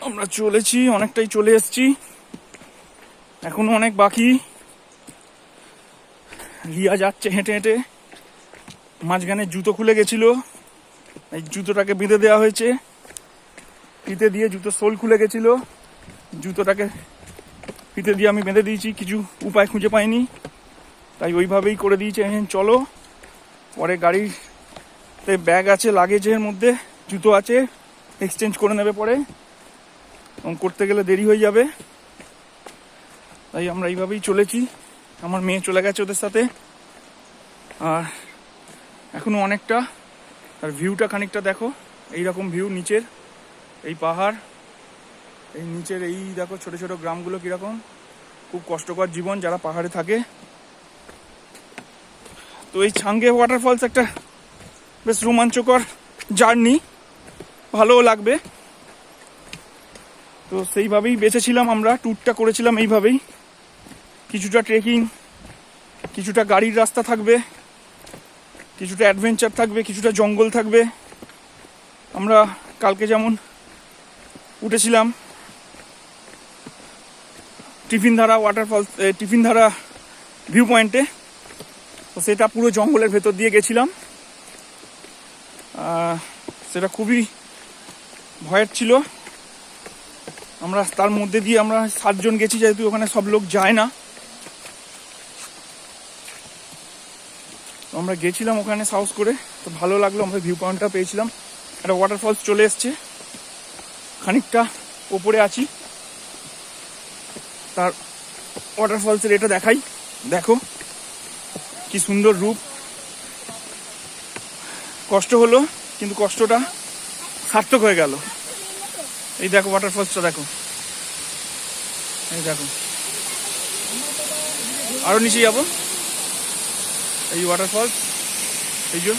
আমরা চলেছি, অনেকটাই চলে এসেছি, এখনো অনেক বাকি। রিয়া যাচ্ছে হেঁটে হেঁটে, মাঝখানে জুতো খুলে গেছিল, এই জুতোটাকে বেঁধে দেওয়া হয়েছে, ফিতে দিয়ে জুতো সোল খুলে গেছিল, জুতোটাকে ফিতে দিয়ে আমি বেঁধে দিয়েছি, কিছু উপায় খুঁজে পাইনি, তাই ওইভাবেই করে দিয়েছে। চলো, পরে গাড়িতে ব্যাগ আছে, লাগেজের মধ্যে জুতো আছে, এক্সচেঞ্জ করে নেবে পরে, এবং করতে গেলে দেরি হয়ে যাবে, তাই আমরা এইভাবেই চলেছি। আমার মেয়ে চলে গেছে ওদের সাথে, আর এখনো অনেকটা। আর ভিউটা খানিকটা দেখো, এইরকম ভিউ নিচের, এই পাহাড়, এই নিচের এই দেখো ছোট ছোট গ্রামগুলো কিরকম, খুব কষ্টকর জীবন যারা পাহাড়ে থাকে। তো এই ছাঙ্গে ওয়াটারফলস একটা বেশ রোমাঞ্চকর জার্নি, ভালোও লাগবে। তো সেইভাবেই বেঁচেছিলাম, আমরা ট্যুরটা করেছিলাম এইভাবেই, কিছুটা ট্রেকিং, কিছুটা গাড়ির রাস্তা থাকবে, কিছুটা অ্যাডভেঞ্চার থাকবে, কিছুটা জঙ্গল থাকবে। আমরা কালকে যেমন উঠেছিলাম টিফিনধারা ওয়াটারফলস, টিফিনধারা ভিউ পয়েন্টে, তো সেটা পুরো জঙ্গলের ভেতর দিয়ে গেছিলাম। সেটা খুবই ভয়ের ছিল। আমরা তার মধ্যে দিয়ে আমরা 7 জন গেছি, যেহেতু ওখানে সব লোক যায় না, আমরা গেছিলাম ওখানে সাহস করে, তো ভালো লাগলো, আমরা ভিউ পয়েন্টটা পেয়েছিলাম। একটা ওয়াটারফলস চলে এসছে, খানিকটা ওপরে আছি, তার ওয়াটারফলসের এটা দেখাই, দেখো কি সুন্দর রূপ। কষ্ট হলো, কিন্তু কষ্টটা সার্থক হয়ে গেল। এই দেখো ওয়াটারফলসটা দেখো, এই দেখো, আরো নিচে যাবো, এই ওয়াটারফলস, এই যে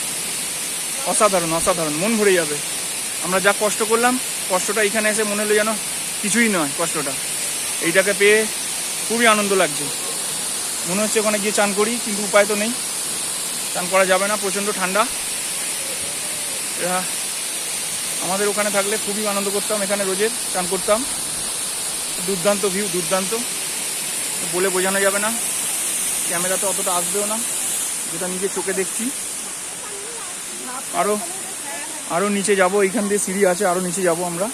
অসাধারণ অসাধারণ, মন ভরে যাবে। আমরা যা কষ্ট করলাম, কষ্টটা এখানে এসে মনে হলো যেন কিছুই নয়। কষ্টটা এইটাকে পেয়ে খুবই আনন্দ লাগছে, মনে হচ্ছে ওখানে গিয়ে চান করি, কিন্তু উপায় তো নেই, চান করা যাবে না, প্রচণ্ড ঠান্ডা। আমাদের ওখানে থাকলে খুবই আনন্দ করতাম, এখানে রোজের চান করতাম। দুর্দান্ত ভিউ, দুর্দান্ত, বলে বোঝানো যাবে না, ক্যামেরাতে অতটা আসবেও না, যেটা নিজের চোখে দেখছি। আরও নিচে যাব, এইখান দিয়ে সিঁড়ি আছে, আরও নিচে যাব আমরা।